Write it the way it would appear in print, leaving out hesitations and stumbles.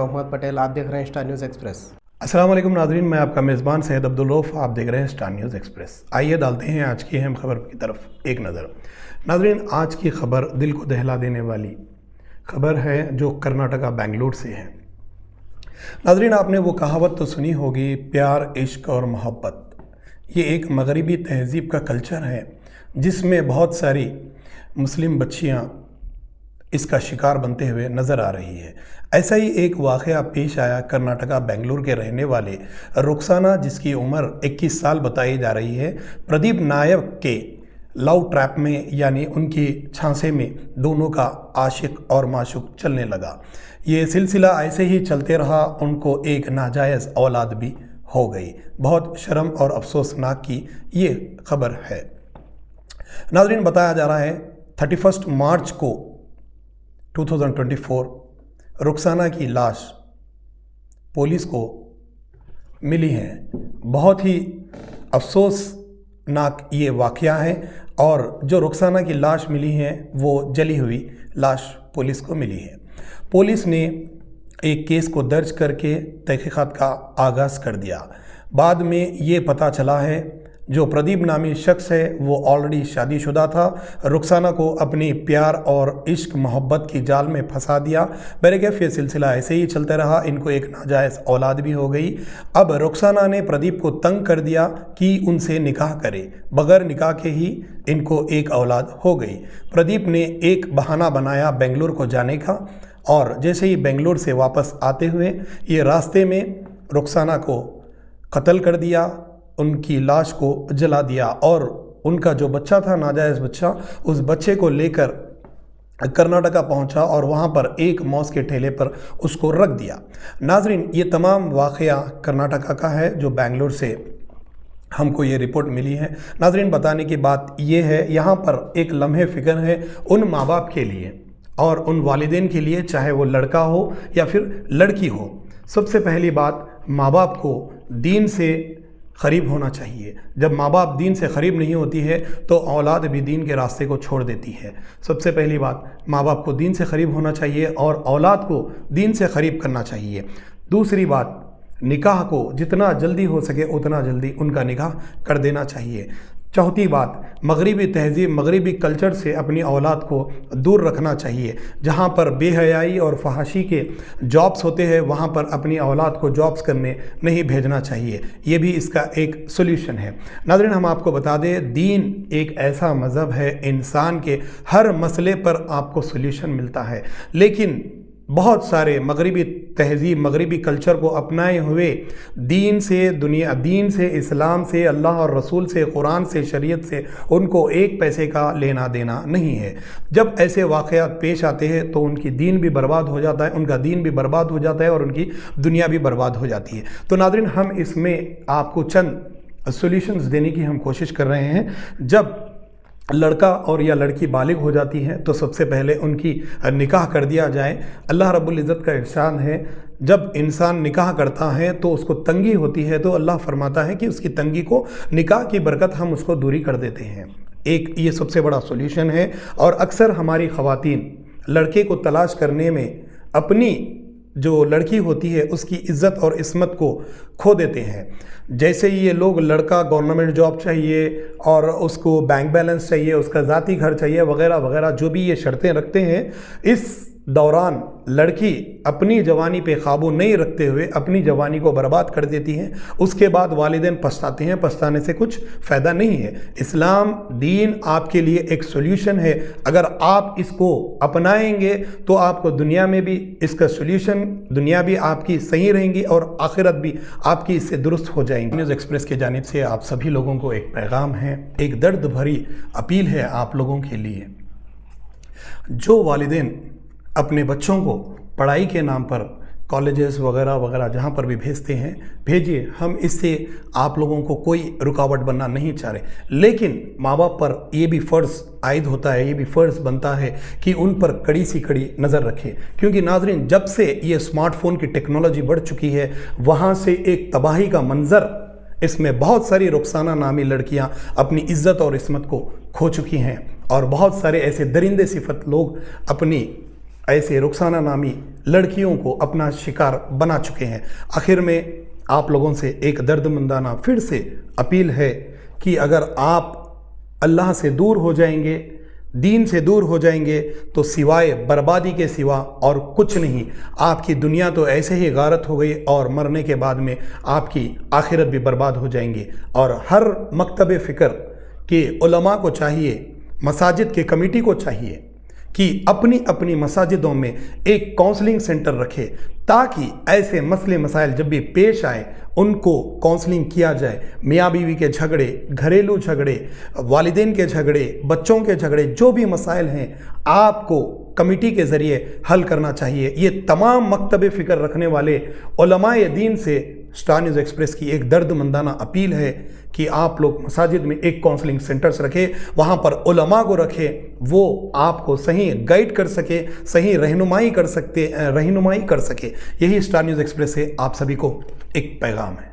मोहम्मद पटेल, आप देख रहे हैं स्टार न्यूज़ एक्सप्रेस। अस्सलाम वालेकुम नाज़रीन, मैं आपका मेज़बान सैयद अब्दुल-रऊफ़, आप देख रहे हैं स्टार न्यूज़ एक्सप्रेस। आइए डालते हैं आज की अहम खबर की तरफ एक नज़र। नाज़रीन, आज की खबर दिल को दहला देने वाली खबर है जो कर्नाटका बेंगलुरु से है। नाज़रीन, आपने वो कहावत तो सुनी होगी, प्यार, इश्क और मोहब्बत। ये एक मगरिबी तहज़ीब का कल्चर है जिसमें बहुत सारी मुस्लिम बच्चियाँ इसका शिकार बनते हुए नज़र आ रही है। ऐसा ही एक वाक़या पेश आया कर्नाटका बेंगलुरु के रहने वाले रुखसाना, जिसकी उम्र 21 साल बताई जा रही है, प्रदीप नायक के लव ट्रैप में यानी उनकी झांसे में दोनों का आशिक और माशूक चलने लगा। ये सिलसिला ऐसे ही चलते रहा, उनको एक नाजायज़ औलाद भी हो गई। बहुत शर्म और अफसोसनाक की ये खबर है। नाज़रीन, बताया जा रहा है 31 मार्च को 2024 रुखसाना की लाश पुलिस को मिली है। बहुत ही अफसोसनाक ये वाक़या है और जो रुखसाना की लाश मिली है वो जली हुई लाश पुलिस को मिली है। पुलिस ने एक केस को दर्ज करके तहक़ीक़ात का आगाज़ कर दिया। बाद में ये पता चला है जो प्रदीप नामी शख्स है वो ऑलरेडी शादीशुदा था, रुखसाना को अपनी प्यार और इश्क मोहब्बत की जाल में फंसा दिया। बहरकैफ़ ये सिलसिला ऐसे ही चलता रहा, इनको एक नाजायज़ औलाद भी हो गई। अब रुखसाना ने प्रदीप को तंग कर दिया कि उनसे निकाह करे, बग़ैर निकाह के ही इनको एक औलाद हो गई। प्रदीप ने एक बहाना बनाया बेंगलुरु को जाने का, और जैसे ही बेंगलुरु से वापस आते हुए ये रास्ते में रुखसाना को कत्ल कर दिया, उनकी लाश को जला दिया और उनका जो बच्चा था, नाजायज़ बच्चा, उस बच्चे को लेकर कर्नाटका पहुंचा और वहां पर एक मौस के ठेले पर उसको रख दिया। नाज़रीन, ये तमाम वाक़या कर्नाटका का है जो बेंगलुरु से हमको ये रिपोर्ट मिली है। नाज़रीन, बताने की बात ये है, यहाँ पर एक लम्हे फ़िक्र है उन माँ बाप के लिए और उन वालिदैन के लिए, चाहे वो लड़का हो या फिर लड़की हो। सबसे पहली बात, माँ बाप को दीन से क़रीब होना चाहिए। जब माँ बाप दीन से क़रीब नहीं होती है तो औलाद भी दीन के रास्ते को छोड़ देती है। सबसे पहली बात, माँ बाप को दीन से क़रीब होना चाहिए और औलाद को दीन से क़रीब करना चाहिए। दूसरी बात, निकाह को जितना जल्दी हो सके उतना जल्दी उनका निकाह कर देना चाहिए। चौथी बात, मगरिबी तहज़ीब, मगरिबी कल्चर से अपनी औलाद को दूर रखना चाहिए। जहाँ पर बेहयाई और फहाशी के जॉब्स होते हैं वहाँ पर अपनी औलाद को जॉब्स करने नहीं भेजना चाहिए। ये भी इसका एक सोल्यूशन है। नाज़रीन, हम आपको बता दें, दीन एक ऐसा मज़हब है, इंसान के हर मसले पर आपको सोल्यूशन मिलता है, लेकिन बहुत सारे मगरिबी तहज़ीब, मगरिबी कल्चर को अपनाए हुए दीन से, दुनिया, दीन से, इस्लाम से, अल्लाह और रसूल से, कुरान से, शरीयत से उनको एक पैसे का लेना देना नहीं है। जब ऐसे वाक़यात पेश आते हैं तो उनकी दीन भी बर्बाद हो जाता है, उनका दीन भी बर्बाद हो जाता है और उनकी दुनिया भी बर्बाद हो जाती है। तो नाज़रीन, हम इसमें आपको चंद सॉल्यूशंस देने की हम कोशिश कर रहे हैं। जब लड़का और या लड़की बालिग हो जाती है तो सबसे पहले उनकी निकाह कर दिया जाए। अल्लाह रब्बुल इज़्ज़त का इरशाद है, जब इंसान निकाह करता है तो उसको तंगी होती है तो अल्लाह फरमाता है कि उसकी तंगी को निकाह की बरकत हम उसको दूरी कर देते हैं। एक ये सबसे बड़ा सॉल्यूशन है। और अक्सर हमारी ख़वातीन लड़के को तलाश करने में अपनी जो लड़की होती है उसकी इज़्ज़त और इस्मत को खो देते हैं। जैसे ही ये लोग, लड़का गवर्नमेंट जॉब चाहिए और उसको बैंक बैलेंस चाहिए, उसका ज़ाती घर चाहिए, वगैरह वगैरह, जो भी ये शर्तें रखते हैं, इस दौरान लड़की अपनी जवानी पे काबू नहीं रखते हुए अपनी जवानी को बर्बाद कर देती हैं। उसके बाद वालिदैन पछताते हैं, पछताने से कुछ फ़ायदा नहीं है। इस्लाम दीन आपके लिए एक सोल्यूशन है। अगर आप इसको अपनाएंगे तो आपको दुनिया में भी इसका सोल्यूशन, दुनिया भी आपकी सही रहेंगी और आखिरत भी आपकी इससे दुरुस्त हो जाएंगी। न्यूज़ एक्सप्रेस की जानिब से आप सभी लोगों को एक पैगाम है, एक दर्द भरी अपील है आप लोगों के लिए। जो वालिदैन अपने बच्चों को पढ़ाई के नाम पर कॉलेजेस वगैरह वगैरह जहाँ पर भी भेजते हैं, भेजिए। हम इससे आप लोगों को कोई रुकावट बनना नहीं चाह रहे, लेकिन माँ बाप पर ये भी फ़र्ज़ आयद होता है, ये भी फ़र्ज़ बनता है कि उन पर कड़ी सी कड़ी नज़र रखें। क्योंकि नाज़रीन, जब से ये स्मार्टफ़ोन की टेक्नोलॉजी बढ़ चुकी है, वहाँ से एक तबाही का मंज़र, इसमें बहुत सारी रुखसाना नामी लड़कियाँ अपनी इज़्ज़त और इस्मत को खो चुकी हैं और बहुत सारे ऐसे दरिंदे सिफत लोग अपनी ایسے رخسانہ نامی لڑکیوں کو اپنا شکار بنا چکے ہیں۔ آخر میں آپ لوگوں سے ایک درد مندانہ پھر سے اپیل ہے کہ اگر آپ اللہ سے دور ہو جائیں گے، دین سے دور ہو جائیں گے، تو سوائے بربادی کے سوا اور کچھ نہیں۔ آپ کی دنیا تو ایسے ہی غارت ہو گئی اور مرنے کے بعد میں آپ کی آخرت بھی برباد ہو جائیں گے۔ اور ہر مکتب فکر کے علماء کو چاہیے، مساجد کے کمیٹی کو چاہیے کہ اپنی اپنی مساجدوں میں ایک کونسلنگ سینٹر رکھے، تاکہ ایسے مسئلے مسائل جب بھی پیش آئے ان کو کونسلنگ کیا جائے۔ میاں بیوی کے جھگڑے، گھریلو جھگڑے، والدین کے جھگڑے، بچوں کے جھگڑے، جو بھی مسائل ہیں آپ کو کمیٹی کے ذریعے حل کرنا چاہیے۔ یہ تمام مکتب فکر رکھنے والے علماء دین سے سٹار نیوز ایکسپریس کی ایک درد مندانہ اپیل ہے کہ آپ لوگ مساجد میں ایک کونسلنگ سینٹرز رکھیں، وہاں پر علماء کو رکھیں، وہ آپ کو صحیح گائیڈ کر سکے، صحیح رہنمائی کر سکے۔ یہی سٹار نیوز ایکسپریس سے آپ سبھی کو ایک پیغام ہے۔